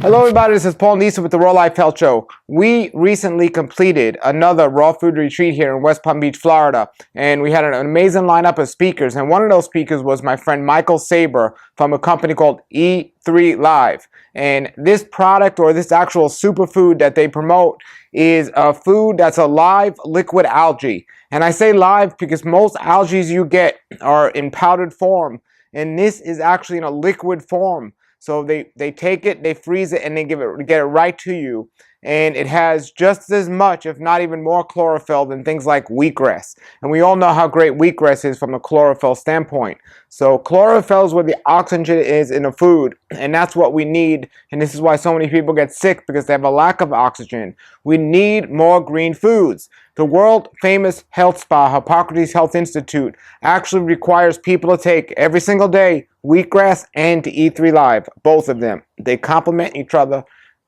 Hello everybody, this is Paul Nison with the E3Live Health Show. We recently completed another raw food retreat here in West Palm Beach, Florida, and we had an amazing lineup of speakers, and one of those speakers was my friend Michael Saiber from a company called E3Live. And this product, or this actual superfood that they promote, is a food that's a live liquid algae. And I say live because most algae you get are in powdered form, and this is actually in a liquid form. So they take it, they freeze it, and they get it right to you. And it has just as much, if not even more, chlorophyll than things like wheatgrass. And we all know how great wheatgrass is from a chlorophyll standpoint. So chlorophyll is where the oxygen is in a food, and that's what we need. And this is why so many people get sick, because they have a lack of oxygen. We need more green foods. The world famous health spa, Hippocrates Health Institute, actually requires people to take every single day wheatgrass and to E3Live, both of them. They complement each other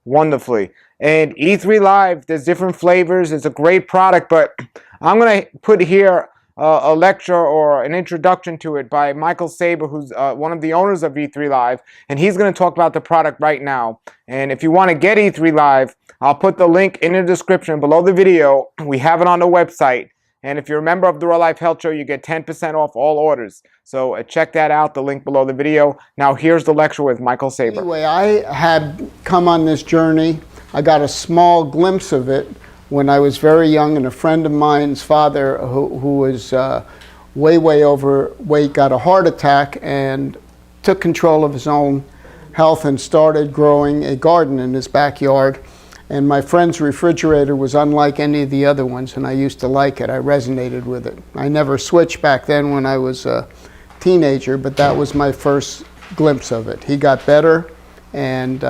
wonderfully. And E3Live, there's different flavors. It's a great product, but I'm going to put here a lecture or an introduction to it by Michael Saiber, who's one of the owners of E3Live, and he's going to talk about the product right now. And if you want to get E3Live, I'll put the link in the description below the video. We have it on the website. And if you're a member of the E3Live Health Show, you get 10% off all orders. So check that out, the link below the video. Now here's the lecture with Michael Saiber. Anyway, I had come on this journey. I got a small glimpse of it when I was very young, and a friend of mine's father, who was way overweight, got a heart attack and took control of his own health and started growing a garden in his backyard. And my friend's refrigerator was unlike any of the other ones, and I used to like it. I resonated with it. I never switched back then when I was a teenager, but that was my first glimpse of it. He got better and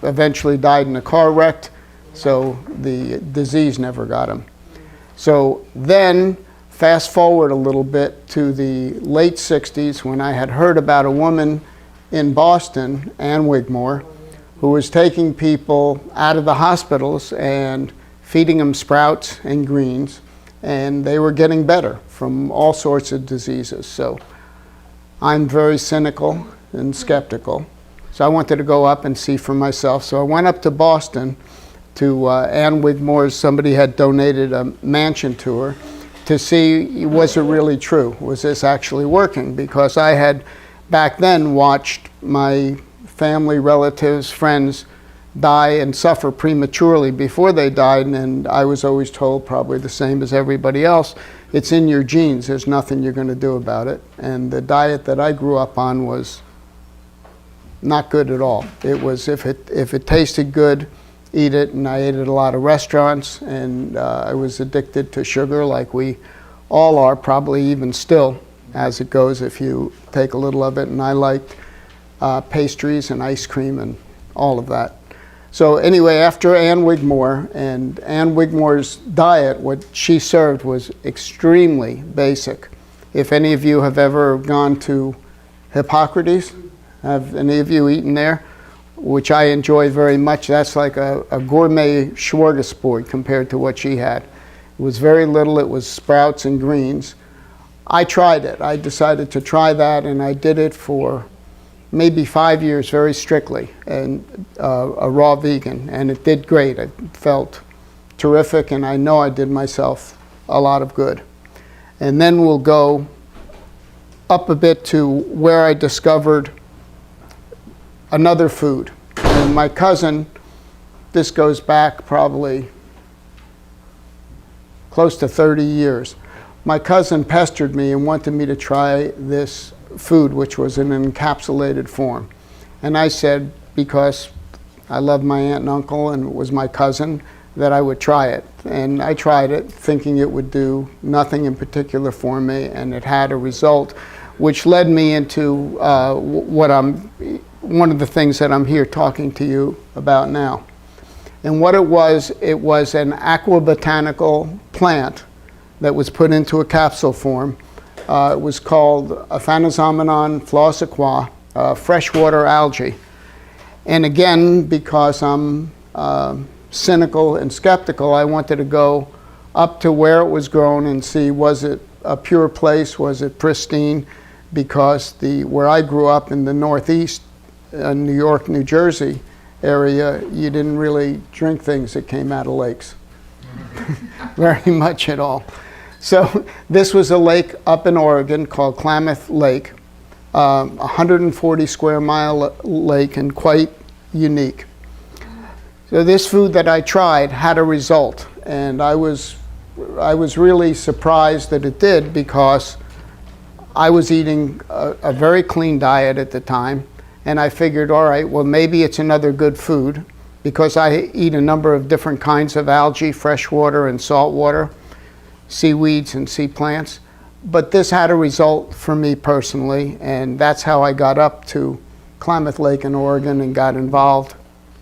eventually died in a car wreck, so the disease never got him. So then, fast forward a little bit to the late 60s, when I had heard about a woman in Boston, Ann Wigmore, who was taking people out of the hospitals and feeding them sprouts and greens, and they were getting better from all sorts of diseases. So I'm very cynical and skeptical. So I wanted to go up and see for myself. So I went up to Boston to Ann Wigmore's, somebody had donated a mansion to her, to see, was it really true? Was this actually working? Because I had back then watched my family, relatives, friends die and suffer prematurely before they died, and I was always told, probably the same as everybody else, it's in your genes, there's nothing you're going to do about it. And the diet that I grew up on was not good at all. It was, if it tasted good, eat it, and I ate at a lot of restaurants, and I was addicted to sugar like we all are, probably even still as it goes if you take a little of it, and I liked pastries and ice cream and all of that. So anyway, after Ann Wigmore, and Ann Wigmore's diet, what she served was extremely basic. If any of you have ever gone to Hippocrates, have any of you eaten there? Which I enjoy very much. That's like a gourmet smorgasbord compared to what she had. It was very little, it was sprouts and greens. I tried it. I decided to try that, and I did it for maybe 5 years very strictly, and a raw vegan, and it did great. It felt terrific, and I know I did myself a lot of good. And then we'll go up a bit to where I discovered another food. And my cousin, this goes back probably close to 30 years. My cousin pestered me and wanted me to try this food, which was in an encapsulated form. And I said, because I love my aunt and uncle and it was my cousin, that I would try it. And I tried it thinking it would do nothing in particular for me, and it had a result which led me into one of the things that I'm here talking to you about now. And what it was an aquabotanical plant that was put into a capsule form. It was called Aphanizomenon flossiqua, freshwater algae. And again, because I'm cynical and skeptical, I wanted to go up to where it was grown and see, was it a pure place, was it pristine, because where I grew up in the Northeast, New York, New Jersey area, you didn't really drink things that came out of lakes very much at all. So this was a lake up in Oregon called Klamath Lake, 140 square mile lake, and quite unique. So this food that I tried had a result, and I was really surprised that it did, because I was eating a very clean diet at the time, and I figured, all right, well, maybe it's another good food, because I eat a number of different kinds of algae, freshwater and saltwater, seaweeds and sea plants. But this had a result for me personally, and that's how I got up to Klamath Lake in Oregon and got involved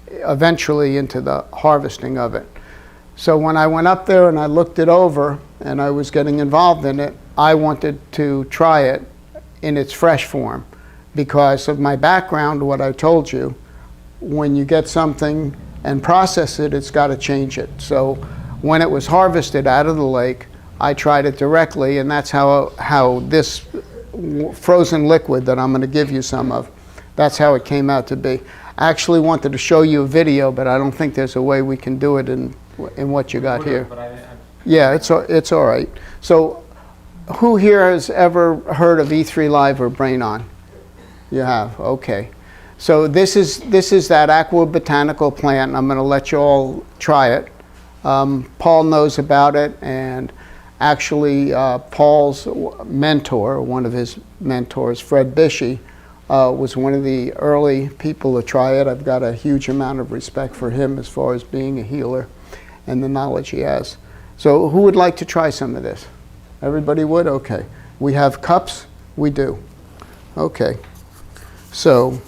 eventually into the harvesting of it. So when I went up there and I looked it over and I was getting involved in it, I wanted to try it in its fresh form. Because of my background, what I told you, when you get something and process it, it's got to change it. So when it was harvested out of the lake, I tried it directly, and that's how this frozen liquid that I'm going to give you some of, that's how it came out to be. I actually wanted to show you a video, but I don't think there's a way we can do it in what you got here. Yeah, it's all right. So who here has ever heard of E3Live or Brain On? You have, okay. So this is that aqua botanical plant, and I'm going to let you all try it. Paul knows about it, and actually Paul's mentor, one of his mentors, Fred Bishey, was one of the early people to try it. I've got a huge amount of respect for him as far as being a healer and the knowledge he has. So who would like to try some of this? Everybody would? Okay. We have cups? We do. Okay. So,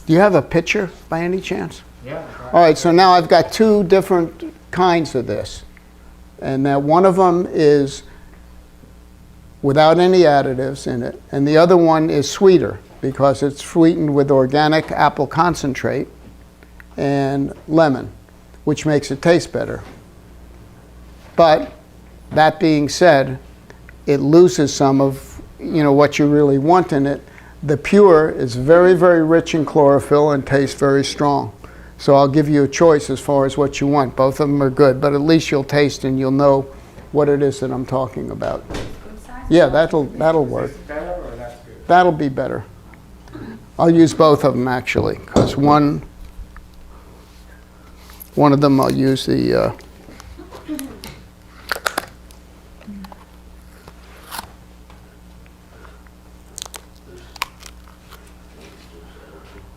do you have a picture by any chance? Yeah. All right, so now I've got two different kinds of this. And that one of them is without any additives in it, and the other one is sweeter because it's sweetened with organic apple concentrate and lemon, which makes it taste better. But that being said, it loses some of what you really want in it. The pure is very, very rich in chlorophyll and tastes very strong. So I'll give you a choice as far as what you want. Both of them are good, but at least you'll taste and you'll know what it is that I'm talking about. Yeah, that'll work. Is this better or that's good? That'll be better. I'll use both of them actually, because one of them I'll use the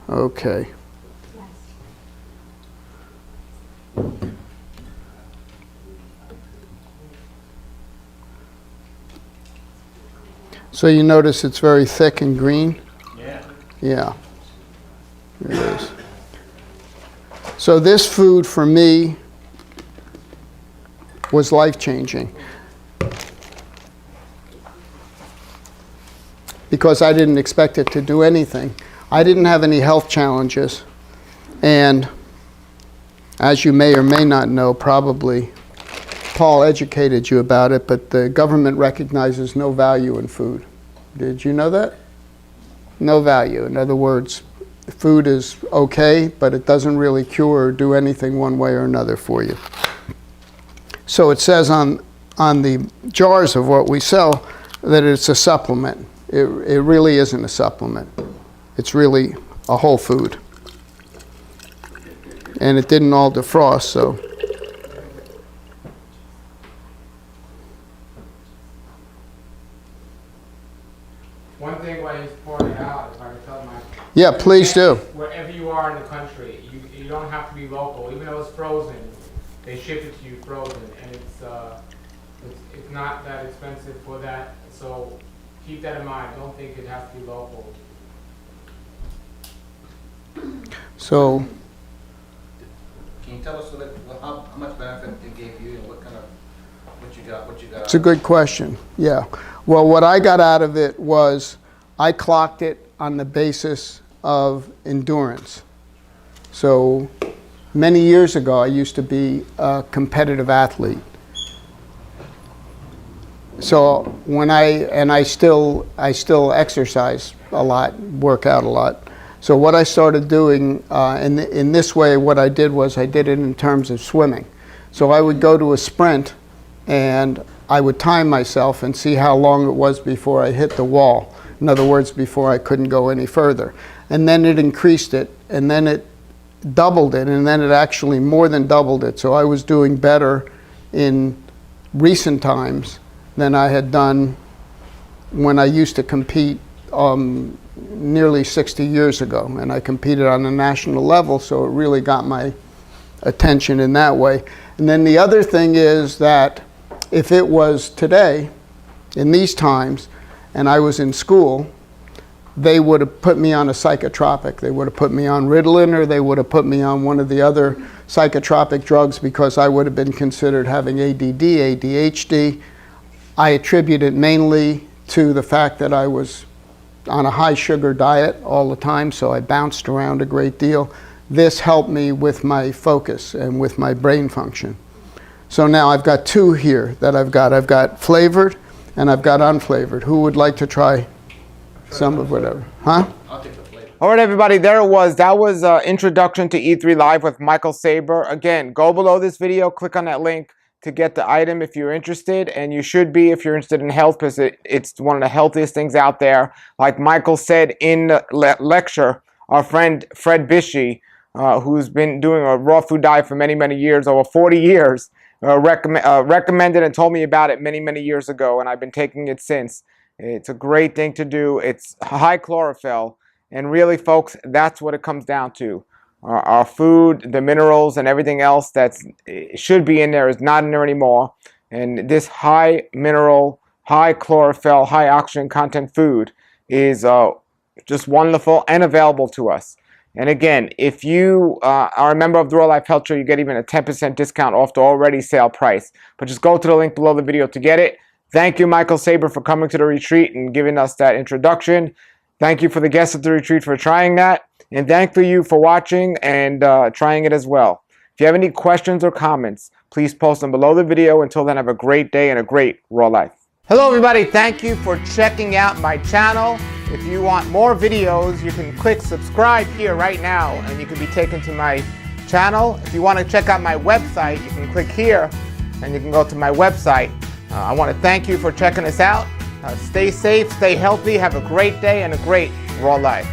okay. So you notice it's very thick and green? Yeah. Yeah. There it is. So this food for me was life-changing, because I didn't expect it to do anything. I didn't have any health challenges, and as you may or may not know, probably Paul educated you about it, but the government recognizes no value in food. Did you know that? No value. In other words, food is okay, but it doesn't really cure or do anything one way or another for you. So it says on the jars of what we sell that it's a supplement. It really isn't a supplement. It's really a whole food. And it didn't all defrost, so. One thing while he's pouring it out, if I can tell my... Yeah, please do. Wherever you are in the country, you don't have to be local. Even though it's frozen, they ship it to you frozen, and it's not that expensive for that. So keep that in mind. Don't think it has to be local. So, Can you tell us how much benefit it gave you and what you got? it's a good question. Yeah. Well, what I got out of it was I clocked it on the basis of endurance. So many years ago, I used to be a competitive athlete. So when I still exercise a lot, work out a lot. So what I started doing in this way, what I did was I did it in terms of swimming. So I would go to a sprint, and I would time myself and see how long it was before I hit the wall. In other words, before I couldn't go any further. And then it increased it, and then it doubled it, and then it actually more than doubled it. So I was doing better in recent times than I had done when I used to compete nearly 60 years ago. And I competed on a national level, so it really got my attention in that way. And then the other thing is that if it was today, in these times, and I was in school, they would have put me on a psychotropic. They would have put me on Ritalin, or they would have put me on one of the other psychotropic drugs, because I would have been considered having ADD, ADHD. I attribute it mainly to the fact that I was on a high sugar diet all the time, so I bounced around a great deal. This helped me with my focus and with my brain function. So now I've got two here that I've got. I've got flavored and I've got unflavored. Who would like to try some of whatever? Huh? I'll take the flavor. All right, everybody, there it was. That was Introduction to E3 Live with Michael Saiber. Again, go below this video, click on that link to get the item if you're interested, and you should be if you're interested in health, because it's one of the healthiest things out there. Like Michael said in the lecture, our friend Fred Bishy, who's been doing a raw food diet for many, many years, over 40 years, recommended and told me about it many, many years ago, and I've been taking it since. It's a great thing to do. It's high chlorophyll, and really, folks, that's what it comes down to. Our food, the minerals, and everything else that should be in there is not in there anymore. And this high mineral, high chlorophyll, high oxygen content food is just wonderful and available to us. And again, if you are a member of the Raw Life Health Show, you get even a 10% discount off the already sale price. But just go to the link below the video to get it. Thank you, Michael Saiber, for coming to the retreat and giving us that introduction. Thank you for the guests at the retreat for trying that. And thank you for watching and trying it as well. If you have any questions or comments, please post them below the video. Until then, have a great day and a great raw life. Hello, everybody. Thank you for checking out my channel. If you want more videos, you can click subscribe here right now, and you can be taken to my channel. If you want to check out my website, you can click here, and you can go to my website. I want to thank you for checking us out. Stay safe, stay healthy, have a great day, and a great raw life.